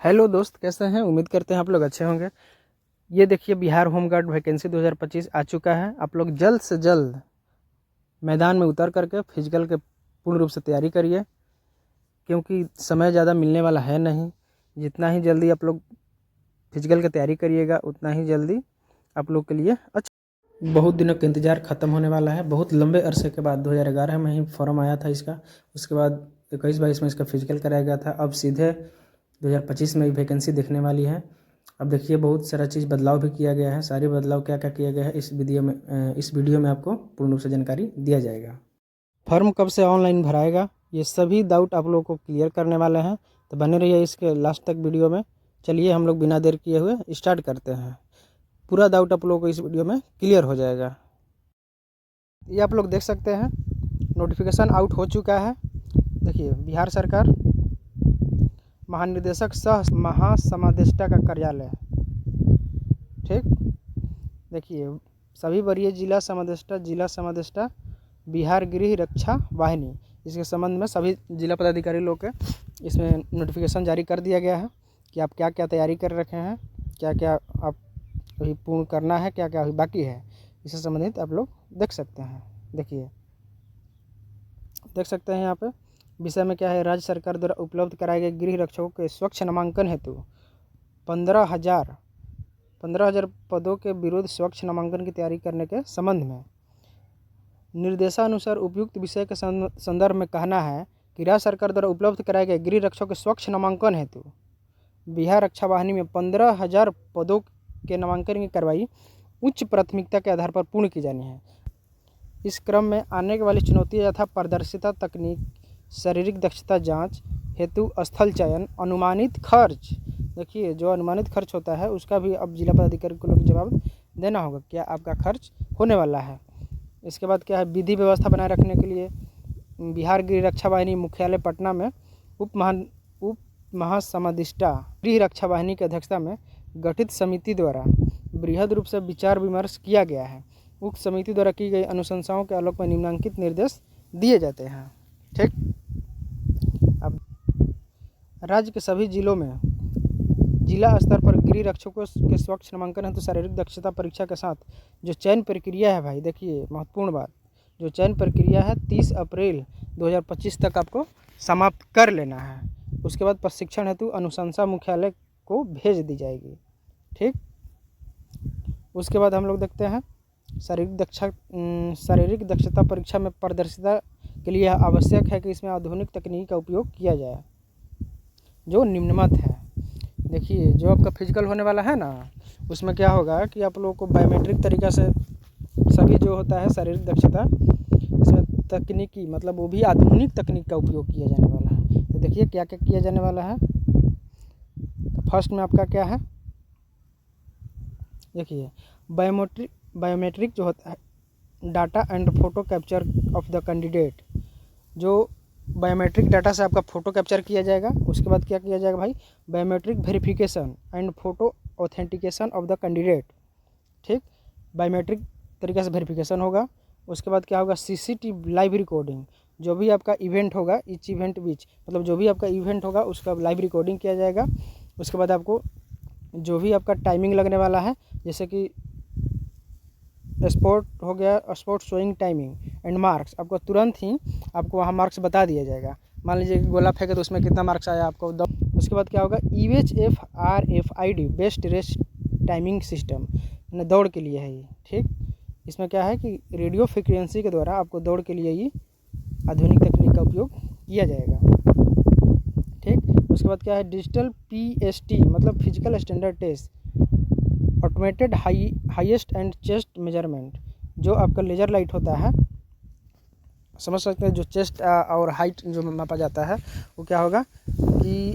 Hello दोस्त, कैसे हैं? उम्मीद करते हैं आप लोग अच्छे होंगे। ये देखिए, बिहार होमगार्ड वैकेंसी 2025 आ चुका है। आप लोग जल्द से जल्द मैदान में उतर करके फिजिकल के पूर्ण रूप से तैयारी करिए, क्योंकि समय ज़्यादा मिलने वाला है नहीं। जितना ही जल्दी आप लोग फिजिकल की तैयारी करिएगा, उतना ही जल्दी आप लोग के लिए अच्छा। बहुत दिनों का इंतज़ार ख़त्म होने वाला है। बहुत लंबे अरसे के बाद 2011 में ही फॉर्म आया था इसका। उसके बाद 21-22 में इसका फिजिकल कराया गया था। अब सीधे 2025 में वैकेंसी दिखने वाली है। अब देखिए, बहुत सारा चीज़ बदलाव भी किया गया है। सारे बदलाव क्या क्या किया गया है इस वीडियो में आपको पूर्ण रूप से जानकारी दिया जाएगा। फॉर्म कब से ऑनलाइन भराएगा, ये सभी डाउट आप लोगों को क्लियर करने वाले हैं, तो बने रहिए इसके लास्ट तक वीडियो में। चलिए हम लोग बिना देर किए हुए स्टार्ट करते हैं। पूरा डाउट आप लोगों को इस वीडियो में क्लियर हो जाएगा। ये आप लोग देख सकते हैं, नोटिफिकेशन आउट हो चुका है। देखिए, बिहार सरकार महानिदेशक सह महासमादेष्टा का कार्यालय, ठीक। देखिए, सभी वरीय जिला समादेष्टा बिहार गृह रक्षा वाहिनी, इसके संबंध में सभी जिला पदाधिकारी लोग के इसमें नोटिफिकेशन जारी कर दिया गया है कि आप क्या क्या तैयारी कर रखे हैं, क्या क्या आप अभी पूर्ण करना है, क्या क्या अभी बाकी है। इससे संबंधित आप लोग देख सकते हैं। देखिए, देख सकते हैं यहाँ पे विषय में क्या है। राज्य सरकार द्वारा उपलब्ध कराए गए गृह रक्षकों के स्वच्छ नामांकन हेतु 15,000 पदों के विरुद्ध स्वच्छ नामांकन की तैयारी करने के संबंध में निर्देशानुसार उपयुक्त विषय के संदर्भ में कहना है कि राज्य सरकार द्वारा उपलब्ध कराए गए गृह रक्षकों के स्वच्छ नामांकन हेतु बिहार रक्षा वाहिनी में 15,000 पदों के नामांकन की कार्रवाई उच्च प्राथमिकता के आधार पर पूर्ण की जानी है। इस क्रम में आने वाली चुनौतियां यथा पारदर्शिता तकनीक, शारीरिक दक्षता जांच हेतु स्थल चयन, अनुमानित खर्च। देखिए, जो अनुमानित खर्च होता है उसका भी अब जिला पदाधिकारी को लोग जवाब देना होगा, क्या आपका खर्च होने वाला है। इसके बाद क्या है, विधि व्यवस्था बनाए रखने के लिए बिहार गृह रक्षा वाहिनी मुख्यालय पटना में उप महासमादिष्टा गृह रक्षा वाहिनी की अध्यक्षता में गठित समिति द्वारा बृहद रूप से विचार विमर्श किया गया है। उक्त समिति द्वारा की गई अनुशंसाओं के आलोक में निम्नलिखित निर्देश दिए जाते हैं, ठीक। अब राज्य के सभी जिलों में जिला स्तर पर गृह रक्षकों के स्वच्छ नामांकन हेतु शारीरिक दक्षता परीक्षा के साथ जो चयन प्रक्रिया है, भाई देखिए महत्वपूर्ण बात, जो चयन प्रक्रिया है 30 अप्रैल 2025 तक आपको समाप्त कर लेना है। उसके बाद प्रशिक्षण हेतु अनुशंसा मुख्यालय को भेज दी जाएगी, ठीक। उसके बाद हम लोग देखते हैं शारीरिक दक्षता परीक्षा में पारदर्शिता के लिए आवश्यक है कि इसमें आधुनिक तकनीक का उपयोग किया जाए जो निम्नमत है। देखिए, जो आपका फिजिकल होने वाला है ना, उसमें क्या होगा कि आप लोगों को बायोमेट्रिक तरीका से सभी जो होता है शारीरिक दक्षता, इसमें तकनीकी मतलब वो भी आधुनिक तकनीक का उपयोग किया जाने वाला है। तो देखिए क्या क्या किया जाने वाला है। तो फर्स्ट में आपका क्या है, देखिए बायोमेट्रिक जो होता है data and photo capture of the candidate, जो बायोमेट्रिक डाटा से आपका फ़ोटो कैप्चर किया जाएगा। उसके बाद क्या किया जाएगा भाई, biometric verification and photo authentication of the candidate, ठीक। बायोमेट्रिक तरीके से वेरिफिकेशन होगा। उसके बाद क्या होगा, सीसीटीवी लाइव रिकॉर्डिंग, जो भी आपका इवेंट होगा ईच इवेंट विच, मतलब जो भी आपका इवेंट होगा उसका लाइव रिकॉर्डिंग किया जाएगा। उसके बाद आपको जो भी आपका टाइमिंग लगने वाला है, जैसे कि स्पोर्ट हो गया, sport showing timing and marks, आपको तुरंत ही आपको वहाँ मार्क्स बता दिया जाएगा। मान लीजिए गोला फेंके तो उसमें कितना मार्क्स आया आपको। उसके बाद क्या होगा, EHF-RFID best race timing system, दौड़ के लिए है ये, ठीक। इसमें क्या है कि रेडियो फ्रिक्वेंसी के द्वारा आपको दौड़ के लिए ही आधुनिक तकनीक का उपयोग किया जाएगा, ठीक। उसके बाद क्या है, डिजिटल PST मतलब physical standard test, automated highest and chest measurement, जो आपका लेजर लाइट होता है, समझ सकते हैं, जो चेस्ट और हाइट जो मापा जाता है, वो क्या होगा कि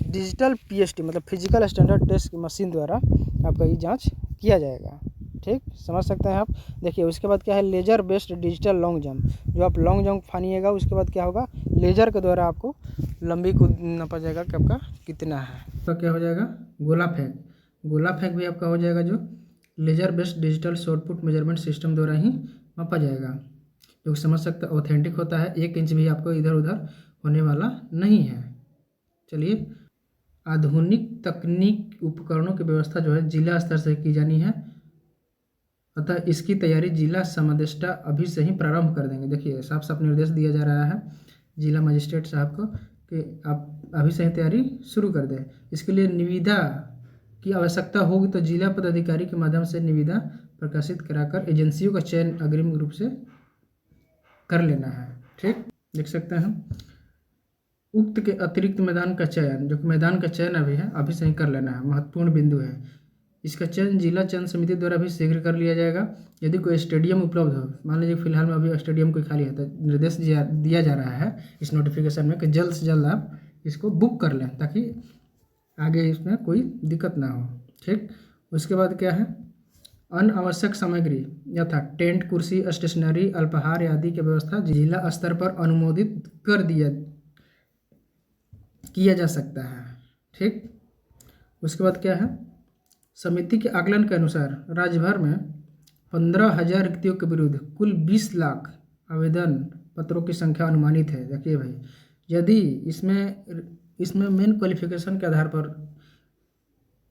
डिजिटल PST मतलब फिजिकल स्टैंडर्ड टेस्ट की मशीन द्वारा आपका ये जांच किया जाएगा, ठीक। समझ सकते हैं आप। देखिए, उसके बाद क्या है, laser based digital long jump, जो आप लॉन्ग जंप फानिएगा उसके बाद क्या होगा, लेजर के द्वारा आपको लंबी कूद नापा जाएगा कि आपका कितना है। तो क्या हो जाएगा, गोला फेंक भी आपका हो जाएगा, जो laser based digital shot put measurement system द्वारा ही मापा जाएगा, जो समझ सकते ऑथेंटिक होता है। 1 इंच भी आपको इधर उधर होने वाला नहीं है। चलिए, आधुनिक तकनीक उपकरणों की व्यवस्था जो है जिला स्तर से की जानी है, अतः इसकी तैयारी जिला समादेष्टा अभी से ही प्रारंभ कर देंगे। देखिए साफ साफ निर्देश दिया जा रहा है जिला मजिस्ट्रेट साहब को कि आप अभी से ही तैयारी शुरू कर दें। इसके लिए निविदा की आवश्यकता होगी तो जिला पदाधिकारी के माध्यम से निविदा प्रकाशित कराकर एजेंसियों का चयन अग्रिम रूप से कर लेना है। ठीक, देख सकते हैं उक्त के अतिरिक्त मैदान का चयन, जो मैदान का चयन अभी है अभी से ही कर लेना है, महत्वपूर्ण बिंदु है। इसका चयन जिला चयन समिति द्वारा भी शीघ्र कर लिया जाएगा। यदि कोई स्टेडियम उपलब्ध हो, मान लीजिए फिलहाल में अभी स्टेडियम कोई खाली है, तो निर्देश दिया जा रहा है इस नोटिफिकेशन में कि जल्द से जल्द आप इसको बुक कर लें ताकि आगे इसमें कोई दिक्कत ना हो। ठीक, उसके बाद क्या है, अनावश्यक सामग्री यथा टेंट, कुर्सी, स्टेशनरी, अल्पाहार आदि की व्यवस्था जिला स्तर पर अनुमोदित कर किया जा सकता है। ठीक, उसके बाद क्या है, समिति के आकलन के अनुसार राज्य भर में 15,000 रिक्तियों के विरुद्ध कुल 20 लाख आवेदन पत्रों की संख्या अनुमानित है। देखिए भाई, यदि इसमें मेन क्वालिफिकेशन के आधार पर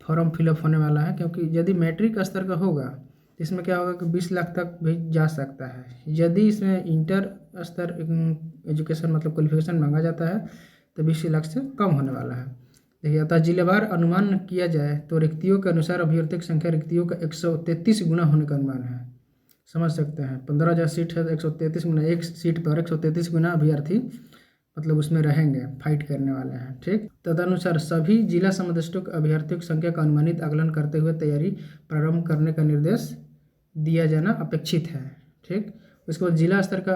फॉर्म फिलअप होने वाला है, क्योंकि यदि मैट्रिक स्तर का होगा तो इसमें क्या होगा कि 20 लाख तक भी जा सकता है। यदि इसमें इंटर स्तर एजुकेशन मतलब क्वालिफिकेशन मांगा जाता है तो 20 लाख से कम होने वाला है। देखिए, अतः जिलेवार अनुमान किया जाए तो रिक्तियों के अनुसार अभ्यर्थियों की संख्या रिक्तियों का 133 गुना होने का अनुमान है। समझ सकते हैं, 15,000 सीट है तो 133 गुना, एक सीट पर 133 गुना अभ्यर्थी मतलब उसमें रहेंगे, फाइट करने वाले हैं। ठीक, तदनुसार सभी जिला समादेष्टों के अभ्यर्थियों की संख्या का अनुमानित आकलन करते हुए तैयारी प्रारंभ करने का निर्देश दिया जाना अपेक्षित है। ठीक, उसके बाद जिला स्तर का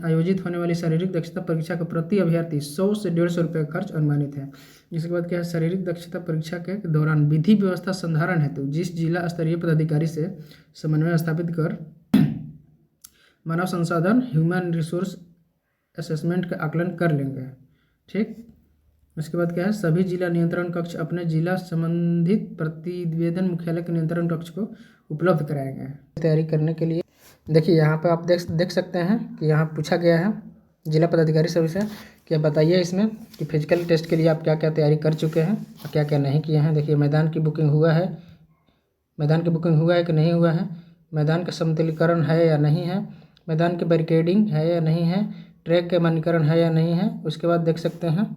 आयोजित होने वाली शारीरिक दक्षता परीक्षा का प्रति अभ्यर्थी 100 से 150 रुपये खर्च अनुमानित है। इसके बाद क्या है, शारीरिक दक्षता परीक्षा के दौरान विधि व्यवस्था संधारण हेतु जिस जिला स्तरीय पदाधिकारी से समन्वय स्थापित कर मानव संसाधन ह्यूमन रिसोर्स असेसमेंट का आकलन कर लेंगे। ठीक, उसके बाद क्या है, सभी जिला नियंत्रण कक्ष अपने जिला संबंधित प्रतिवेदन मुख्यालय के नियंत्रण कक्ष को उपलब्ध कराएंगे तैयारी करने के लिए। देखिए यहाँ पे आप देख सकते हैं कि यहाँ पूछा गया है जिला पदाधिकारी सभी से कि बताइए इसमें कि फिजिकल टेस्ट के लिए आप क्या क्या तैयारी कर चुके हैं और क्या क्या नहीं किए हैं। देखिए मैदान की बुकिंग हुआ है, मैदान की बुकिंग हुआ है कि नहीं हुआ है, मैदान का समतलीकरण है या नहीं है, मैदान की बैरिकेडिंग है या नहीं है, ट्रैक के मानकीकरण है या नहीं है। उसके बाद देख सकते हैं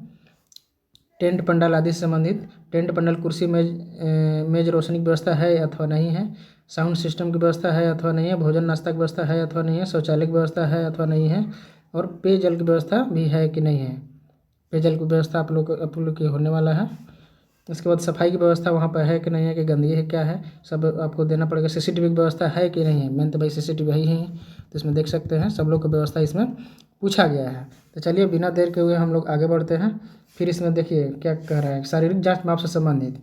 टेंट पंडाल आदि से संबंधित, टेंट पंडाल, कुर्सी, मेज रोशनी की व्यवस्था है अथवा नहीं है, साउंड सिस्टम की व्यवस्था है अथवा नहीं है, भोजन नाश्ता की व्यवस्था है अथवा नहीं है, शौचालय की व्यवस्था है अथवा नहीं है, और पेयजल की व्यवस्था भी है कि नहीं है। पेयजल की व्यवस्था आप लोग की होने वाला है। इसके बाद सफाई की व्यवस्था वहाँ पर है कि नहीं है, कि गंदगी है क्या है, सब आपको देना पड़ेगा। सीसीटीवी की व्यवस्था है कि नहीं है, मेन तो भाई सीसीटीवी ही है, तो इसमें देख सकते हैं सब लोग की व्यवस्था इसमें पूछा गया है। तो चलिए बिना देर के हुए हम लोग आगे बढ़ते हैं। फिर इसमें देखिए क्या कह रहा है, शारीरिक जांच माप से संबंधित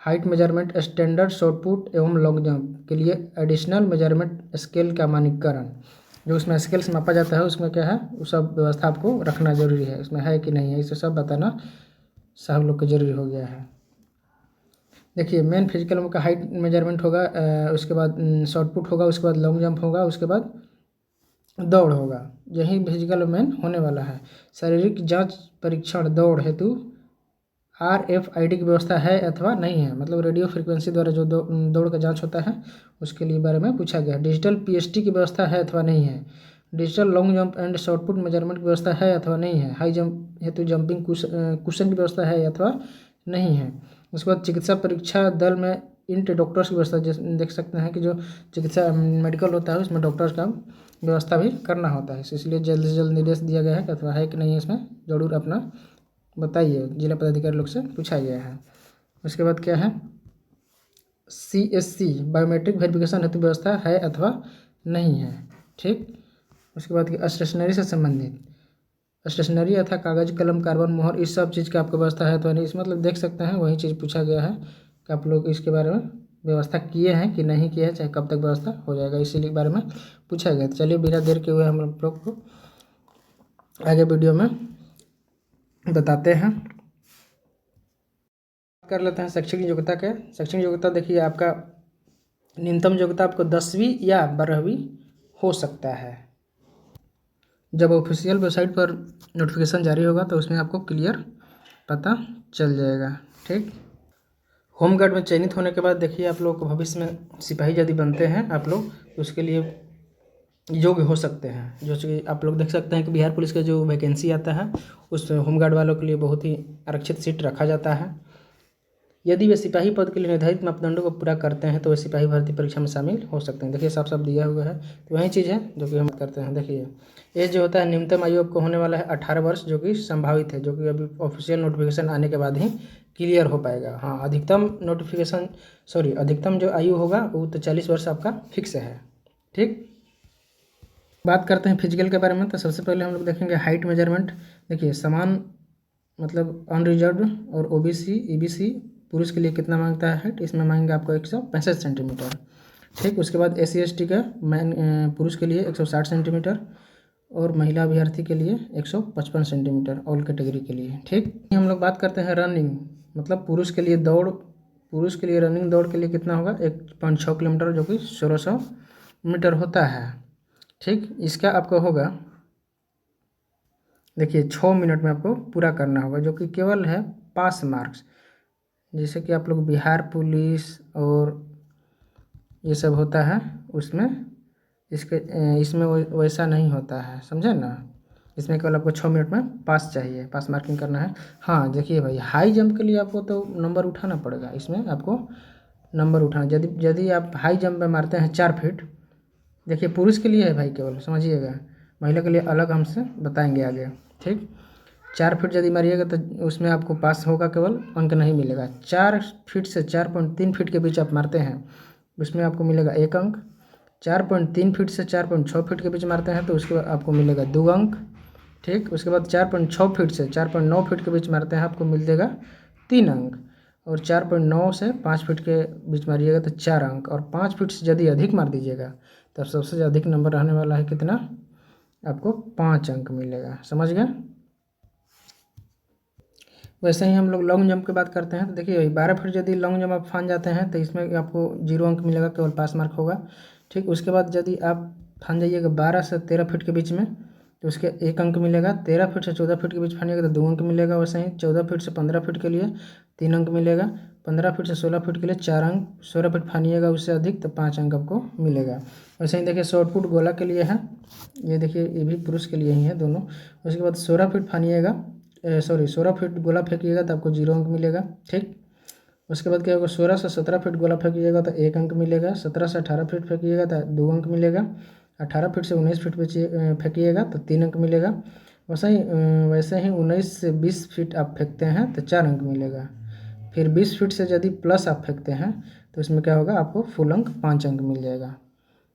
हाइट मेजरमेंट, स्टैंडर्ड शॉर्टपुट एवं लॉन्ग जंप के लिए एडिशनल मेजरमेंट स्केल का मानकीकरण, जो उसमें स्केल से मापा जाता है उसमें क्या है वो सब व्यवस्था आपको रखना जरूरी है, इसमें है कि नहीं है, इसे सब बताना सब लोग को जरूरी हो गया है। देखिए मेन फिजिकल का हाइट मेजरमेंट होगा, उसके बाद शॉर्टपुट होगा, उसके बाद लॉन्ग जंप होगा, उसके बाद दौड़ होगा, यही फिजिकल मेन होने वाला है। शारीरिक जांच परीक्षण दौड़ हेतु RFID की व्यवस्था है अथवा नहीं है, मतलब रेडियो फ्रिक्वेंसी द्वारा जो दौड़ का जांच होता है उसके लिए बारे में पूछा गया। डिजिटल PST की व्यवस्था है अथवा नहीं है, digital long jump and shot put measurement की व्यवस्था है अथवा नहीं है, हाई जंप हेतु जंपिंग कुशन की व्यवस्था है अथवा नहीं है। उसके बाद चिकित्सा परीक्षा दल में इंट डॉक्टर्स की व्यवस्था, जैसे देख सकते हैं कि जो चिकित्सा मेडिकल होता है उसमें डॉक्टर्स का व्यवस्था भी करना होता है, इसलिए जल्द से जल्द निर्देश दिया गया है कि अथवा है कि नहीं है, इसमें जरूर अपना बताइए, जिला पदाधिकारी लोग से पूछा गया है। उसके बाद क्या है, CSC बायोमेट्रिक वेरिफिकेशन हेतु व्यवस्था है अथवा नहीं है। ठीक, उसके बाद स्टेशनरी से संबंधित, स्टेशनरी अथा कागज, कलम, कार्बन, मोहर, इस सब चीज़ की आपको व्यवस्था है अथवा नहीं, इस मतलब देख सकते हैं वही चीज़ पूछा गया है कि आप लोग इसके बारे में व्यवस्था किए हैं कि नहीं किए हैं, चाहे कब तक व्यवस्था हो जाएगा, इसीलिए बारे में पूछा गया। तो चलिए बिना देर के हुए हम लोग को आगे वीडियो में बताते हैं, कर लेते हैं शैक्षणिक योग्यता के। शैक्षणिक योग्यता देखिए आपका न्यूनतम योग्यता आपको 10वीं या 12वीं हो सकता है। जब ऑफिशियल वेबसाइट पर नोटिफिकेशन जारी होगा तो उसमें आपको क्लियर पता चल जाएगा। ठीक, होमगार्ड में चयनित होने के बाद देखिए आप लोग को भविष्य में सिपाही यदि बनते हैं आप लोग तो उसके लिए योग्य हो सकते हैं। जो कि आप लोग देख सकते हैं कि बिहार पुलिस का जो वैकेंसी आता है उस होमगार्ड वालों के लिए बहुत ही आरक्षित सीट रखा जाता है। यदि वे सिपाही पद के लिए निर्धारित मापदंडों को पूरा करते हैं तो वे सिपाही भर्ती परीक्षा में शामिल हो सकते हैं। देखिए साफ साफ दिया हुआ है, तो वही चीज़ है जो कि हम करते हैं। देखिए एज जो होता है न्यूनतम आयु आपको होने वाला है 18 वर्ष, जो कि संभावित है, जो कि अभी ऑफिशियल नोटिफिकेशन आने के बाद ही क्लियर हो पाएगा। हाँ, अधिकतम जो आयु होगा वो तो 40 वर्ष आपका फिक्स है। ठीक, बात करते हैं फिजिकल के बारे में। तो सबसे पहले हम लोग देखेंगे हाइट मेजरमेंट। देखिए समान मतलब अनरिजर्व और ओबीसी ईबीसी पुरुष के लिए कितना मांगता है हाइट, इसमें मांगेंगे आपको 165 सेंटीमीटर। ठीक, उसके बाद एस सी का पुरुष के लिए 160 सेंटीमीटर और महिला अभ्यर्थी के लिए 155 सेंटीमीटर ऑल कैटेगरी के लिए। ठीक, हम लोग बात करते हैं रनिंग, मतलब पुरुष के लिए रनिंग दौड़ के लिए कितना होगा 1.6 किलोमीटर, जो कि 1600 मीटर होता है। ठीक, इसका आपको होगा देखिए 6 मिनट में आपको पूरा करना होगा, जो कि केवल है पास मार्क्स। जैसे कि आप लोग बिहार पुलिस और ये सब होता है उसमें इसमें वैसा नहीं होता है, समझे ना। इसमें केवल आपको 6 मिनट में पास चाहिए, पास मार्किंग करना है। हाँ देखिए भाई, हाई जंप के लिए आपको तो नंबर उठाना पड़ेगा, इसमें आपको नंबर उठाना। यदि आप हाई जंप में मारते हैं 4 फीट, देखिए पुरुष के लिए है भाई केवल, समझिएगा, महिला के लिए अलग हमसे बताएंगे आगे। ठीक, 4 फीट यदि मारिएगा तो उसमें आपको पास होगा, केवल अंक नहीं मिलेगा। 4 फीट से 4.3 फीट के बीच आप मारते हैं उसमें आपको मिलेगा 1 अंक। 4.3 फीट से 4.6 फीट के बीच मारते हैं तो उसके बाद आपको मिलेगा 2 अंक। ठीक, उसके बाद 4.6 फीट से 4.9 फीट के बीच मारते हैं आपको मिल जाएगा 3 अंक। और 4.9 से 5 फीट के बीच मारिएगा तो 4 अंक। और 5 फीट से यदि अधिक मार दीजिएगा तब सबसे अधिक नंबर रहने वाला है कितना, आपको 5 अंक मिलेगा, समझ गए। वैसे ही हम लोग लॉन्ग जंप की बात करते हैं। तो देखिए 12 फीट यदि लॉन्ग जंप आप फान जाते हैं तो इसमें आपको 0 अंक मिलेगा, केवल पास मार्क होगा। ठीक, उसके बाद यदि आप फान जाइएगा 12 से 13 फीट के बीच में तो उसके 1 अंक मिलेगा। 13 फीट से 14 फीट के बीच फानिएगा तो 2 अंक मिलेगा। वैसे ही 14 फीट से 15 फीट के लिए 3 अंक मिलेगा। 15 फीट से 16 फीट के लिए 4 अंक। 16 फीट फानिएगा उससे अधिक तो 5 अंक आपको मिलेगा। वैसे ही देखिए शॉर्ट पुट गोला के लिए है, ये देखिए ये भी पुरुष के लिए ही है दोनों। उसके बाद 16 फीट फानिएगा 16 फीट गोला फेंकिएगा तो आपको 0 अंक मिलेगा। ठीक, उसके बाद क्या होगा, 16 से 17 फीट गोला फेंकिएगा तो 1 अंक मिलेगा। 17 से 18 फीट फेंकिएगा तो 2 अंक मिलेगा। 18 फीट से 19 फीट फेंकिएगा तो 3 अंक मिलेगा। वैसे ही 19 से 20 फीट आप फेंकते हैं तो 4 अंक मिलेगा। फिर 20 फीट से यदि प्लस आप फेंकते हैं तो इसमें क्या होगा, आपको फुल अंक 5 अंक मिल जाएगा।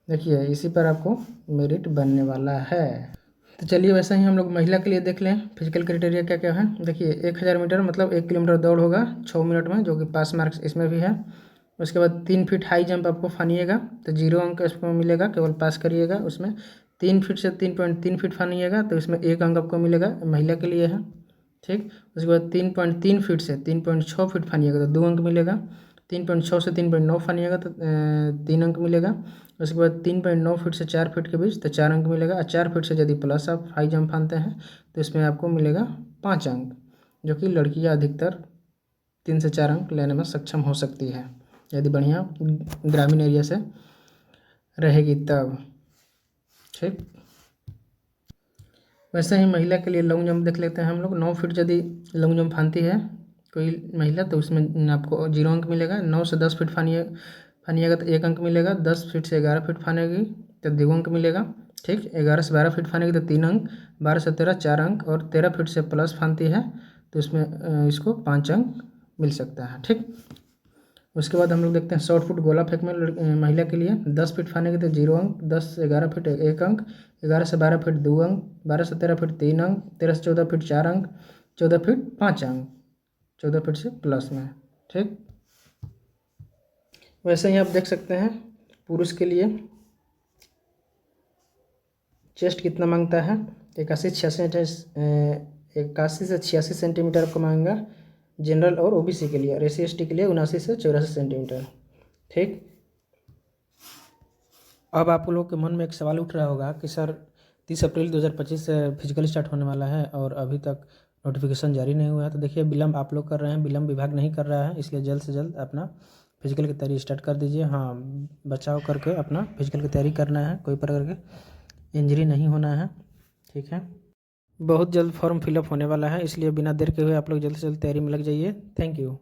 देखिए इसी पर आपको मेरिट बनने वाला है। तो चलिए वैसे ही हम लोग महिला के लिए देख लें फिजिकल क्राइटेरिया क्या क्या है। देखिए 1000 मीटर मतलब 1 किलोमीटर दौड़ होगा 6 मिनट में, जो कि पास मार्क्स इसमें भी है। उसके बाद 3 फीट हाई जंप आपको फानिएगा तो 0 अंक इसको मिलेगा, केवल पास करिएगा उसमें। 3 फीट से 3.3 फीट फानिएगा तो इसमें 1 अंक आपको मिलेगा, महिला के लिए है। ठीक, उसके बाद 3.3 फीट से 3.6 फीट फानिएगा तो 2 अंक मिलेगा। 3.6 से 3.9 फानिएगा तो 3 अंक मिलेगा। उसके बाद 3.9 फीट से 4 फीट के बीच तो 4 अंक मिलेगा। और 4 फीट से यदि प्लस आप हाई जंप फानते हैं तो इसमें आपको मिलेगा 5 अंक, जो कि लड़कियां अधिकतर 3 से 4 अंक लेने में सक्षम हो सकती है यदि बढ़िया ग्रामीण एरिया से रहेगी तब। ठीक, वैसे ही महिला के लिए लॉन्ग जंप देख लेते हैं हम लोग। 9 फीट यदि लॉन्ग जंप फानती है कोई महिला तो उसमें आपको 0 अंक मिलेगा। 9 से 10 फीट फानिएगा तो 1 अंक मिलेगा। 10 फीट से 11 फीट फानेगी तो 2 अंक मिलेगा। ठीक, 11 से 12 फीट फानेगी तो 3 अंक। 12 से 13 4 अंक। और 13 फीट से प्लस फानती है तो इसमें इसको 5 अंक मिल सकता है। ठीक, उसके बाद हम लोग देखते हैं शॉर्ट पुट गोला फेंक में महिला के लिए 10 फीट फानेगी तो 0 अंक। 10 से 11 फीट 1 अंक। 11 से 12 फीट 2 अंक। 12 से 13 फीट 3 अंक। 13 से 14 फीट 4 अंक। 14 फीट 5 अंक, 14 फीट से प्लस में। ठीक, वैसे ही आप देख सकते हैं पुरुष के लिए चेस्ट कितना मांगता है, 81 से 86 सेंटीमीटर आपको मांगेगा जनरल और ओबीसी के लिए। और SC ST के लिए 79 से 84 सेंटीमीटर। ठीक, अब आप लोगों के मन में एक सवाल उठ रहा होगा कि सर 30 अप्रैल 2025 से फिजिकल स्टार्ट होने वाला है और अभी तक नोटिफिकेशन जारी नहीं हुआ है। तो देखिए विलम्ब आप लोग कर रहे हैं, विलम्ब विभाग नहीं कर रहा है, इसलिए जल्द से जल्द अपना फिजिकल की तैयारी स्टार्ट कर दीजिए। हाँ, बचाव करके अपना फिजिकल की तैयारी करना है, कोई प्रकार के इंजरी नहीं होना है, ठीक है। बहुत जल्द फॉर्म फिलअप होने वाला है, इसलिए बिना देर के हुए आप लोग जल्द से जल्द तैयारी में लग जाइए। Thank you.